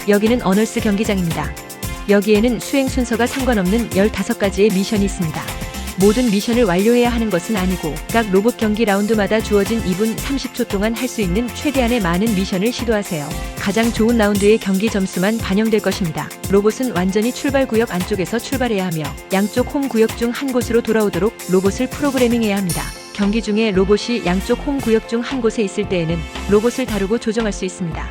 여기는 어널스 경기장입니다. 여기에는 수행 순서가 상관없는 15가지의 미션이 있습니다. 모든 미션을 완료해야 하는 것은 아니고 각 로봇 경기 라운드마다 주어진 2분 30초 동안 할 수 있는 최대한의 많은 미션을 시도하세요. 가장 좋은 라운드의 경기 점수만 반영될 것입니다. 로봇은 완전히 출발 구역 안쪽에서 출발해야 하며 양쪽 홈 구역 중 한 곳으로 돌아오도록 로봇을 프로그래밍해야 합니다. 경기 중에 로봇이 양쪽 홈 구역 중 한 곳에 있을 때에는 로봇을 다루고 조정할 수 있습니다.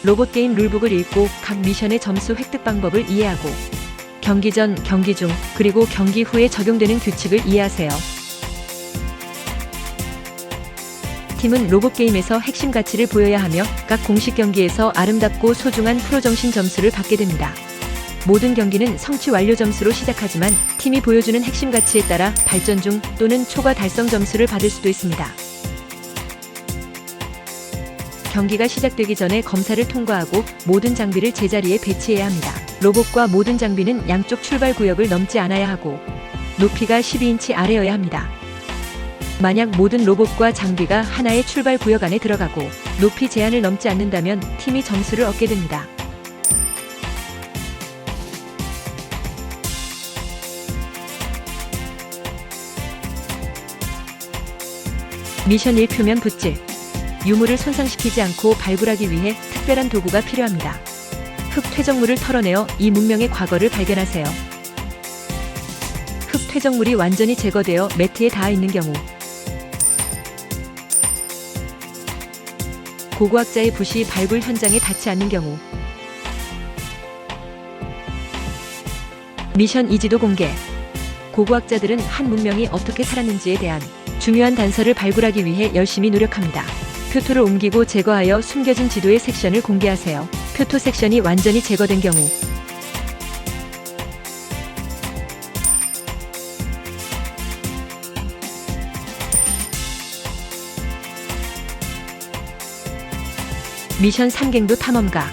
로봇 게임 룰북을 읽고 각 미션의 점수 획득 방법을 이해하고 경기 전, 경기 중, 그리고 경기 후에 적용되는 규칙을 이해하세요. 팀은 로봇 게임에서 핵심 가치를 보여야 하며 각 공식 경기에서 아름답고 소중한 프로정신 점수를 받게 됩니다. 모든 경기는 성취 완료 점수로 시작하지만 팀이 보여주는 핵심 가치에 따라 발전 중 또는 초과 달성 점수를 받을 수도 있습니다. 경기가 시작되기 전에 검사를 통과하고 모든 장비를 제자리에 배치해야 합니다. 로봇과 모든 장비는 양쪽 출발 구역을 넘지 않아야 하고 높이가 12인치 아래여야 합니다. 만약 모든 로봇과 장비가 하나의 출발 구역 안에 들어가고 높이 제한을 넘지 않는다면 팀이 점수를 얻게 됩니다. 미션 1 표면 붓질. 유물을 손상시키지 않고 발굴하기 위해 특별한 도구가 필요합니다. 흙 퇴적물을 털어내어 이 문명의 과거를 발견하세요. 흙 퇴적물이 완전히 제거되어 매트에 닿아 있는 경우, 고고학자의 붓이 발굴 현장에 닿지 않는 경우, 미션 이지도 공개. 고고학자들은 한 문명이 어떻게 살았는지에 대한 중요한 단서를 발굴하기 위해 열심히 노력합니다. 표토를 옮기고 제거하여 숨겨진 지도의 섹션을 공개하세요. 표토 섹션이 완전히 제거된 경우, 미션 삼갱도 탐험가.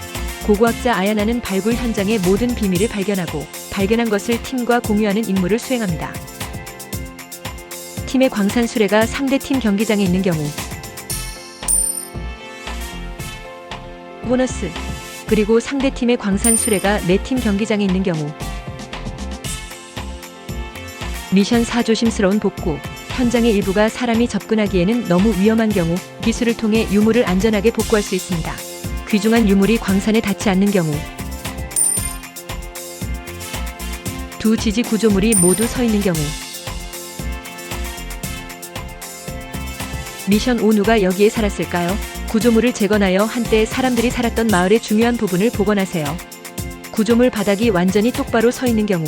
고고학자 아야나는 발굴 현장의 모든 비밀을 발견하고 발견한 것을 팀과 공유하는 임무를 수행합니다. 팀의 광산 수레가 상대 팀 경기장에 있는 경우, 보너스. 그리고 상대팀의 광산 수레가 내 팀 경기장에 있는 경우, 미션 4 조심스러운 복구. 현장의 일부가 사람이 접근하기에는 너무 위험한 경우 기술을 통해 유물을 안전하게 복구할 수 있습니다. 귀중한 유물이 광산에 닿지 않는 경우, 두 지지 구조물이 모두 서 있는 경우, 미션 5 누가 여기에 살았을까요? 구조물을 재건하여 한때 사람들이 살았던 마을의 중요한 부분을 복원하세요. 구조물 바닥이 완전히 똑바로 서 있는 경우,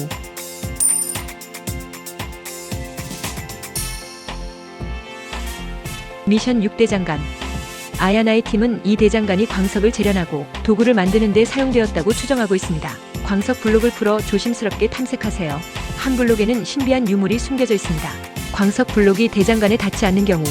미션 6 대장간. 아야나의 팀은 이 대장간이 광석을 재련하고 도구를 만드는 데 사용되었다고 추정하고 있습니다. 광석 블록을 풀어 조심스럽게 탐색하세요. 한 블록에는 신비한 유물이 숨겨져 있습니다. 광석 블록이 대장간에 닿지 않는 경우,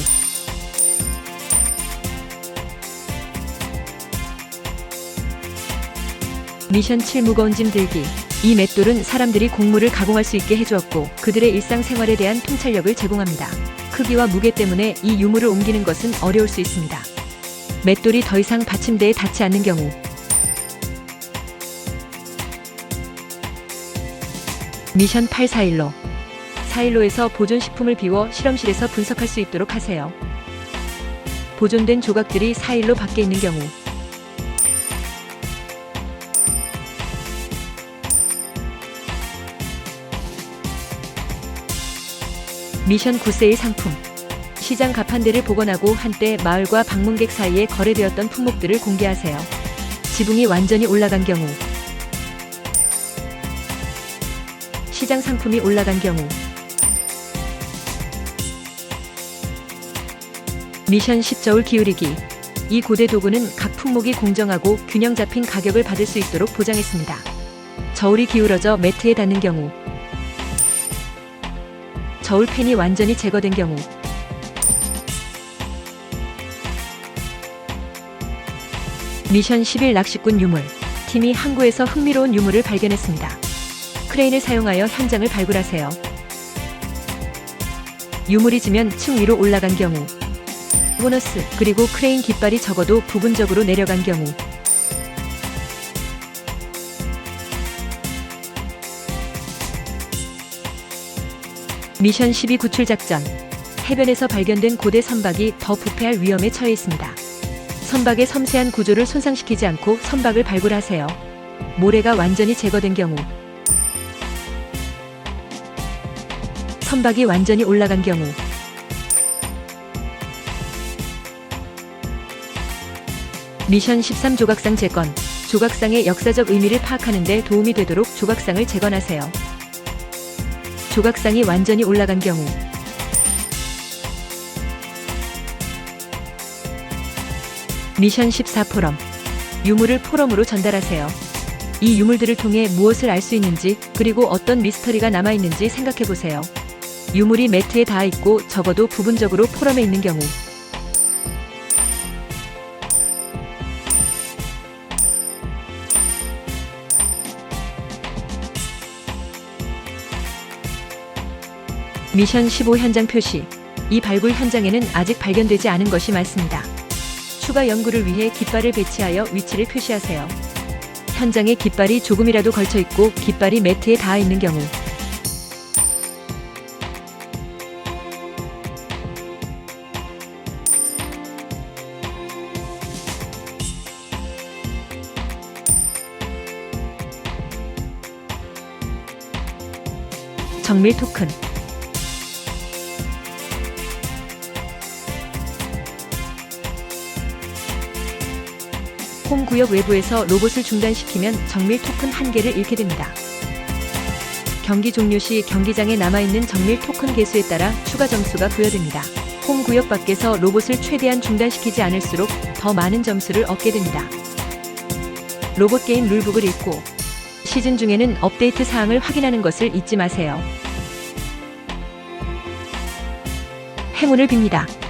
미션 7 무거운 짐 들기. 이 맷돌은 사람들이 곡물을 가공할 수 있게 해주었고 그들의 일상생활에 대한 통찰력을 제공합니다. 크기와 무게 때문에 이 유물을 옮기는 것은 어려울 수 있습니다. 맷돌이 더 이상 받침대에 닿지 않는 경우, 미션 8 사일로. 사일로에서 보존식품을 비워 실험실에서 분석할 수 있도록 하세요. 보존된 조각들이 사일로 밖에 있는 경우, 미션 9세일 상품. 시장 가판대를 복원하고 한때 마을과 방문객 사이에 거래되었던 품목들을 공개하세요. 지붕이 완전히 올라간 경우, 시장 상품이 올라간 경우, 미션 10 저울 기울이기. 이 고대 도구는 각 품목이 공정하고 균형 잡힌 가격을 받을 수 있도록 보장했습니다. 저울이 기울어져 매트에 닿는 경우, 저울팬이 완전히 제거된 경우, 미션 11 낚시꾼 유물. 팀이 항구에서 흥미로운 유물을 발견했습니다. 크레인을 사용하여 현장을 발굴하세요. 유물이 지면 층 위로 올라간 경우, 보너스, 그리고 크레인 깃발이 적어도 부분적으로 내려간 경우. 미션 12 구출 작전. 해변에서 발견된 고대 선박이 더 부패할 위험에 처해 있습니다. 선박의 섬세한 구조를 손상시키지 않고 선박을 발굴하세요. 모래가 완전히 제거된 경우. 선박이 완전히 올라간 경우. 미션 13 조각상 재건. 조각상의 역사적 의미를 파악하는 데 도움이 되도록 조각상을 재건하세요. 조각상이 완전히 올라간 경우. 미션 14 포럼. 유물을 포럼으로 전달하세요. 이 유물들을 통해 무엇을 알 수 있는지, 그리고 어떤 미스터리가 남아있는지 생각해보세요. 유물이 매트에 닿아 있고 적어도 부분적으로 포럼에 있는 경우. 미션 15 현장 표시. 이 발굴 현장에는 아직 발견되지 않은 것이 많습니다. 추가 연구를 위해 깃발을 배치하여 위치를 표시하세요. 현장에 깃발이 조금이라도 걸쳐 있고 깃발이 매트에 닿아 있는 경우. 정밀 토큰. 홈구역 외부에서 로봇을 중단시키면 정밀 토큰 1개를 잃게 됩니다. 경기 종료 시 경기장에 남아있는 정밀 토큰 개수에 따라 추가 점수가 부여됩니다. 홈구역 밖에서 로봇을 최대한 중단시키지 않을수록 더 많은 점수를 얻게 됩니다. 로봇 게임 룰북을 읽고 시즌 중에는 업데이트 사항을 확인하는 것을 잊지 마세요. 행운을 빕니다.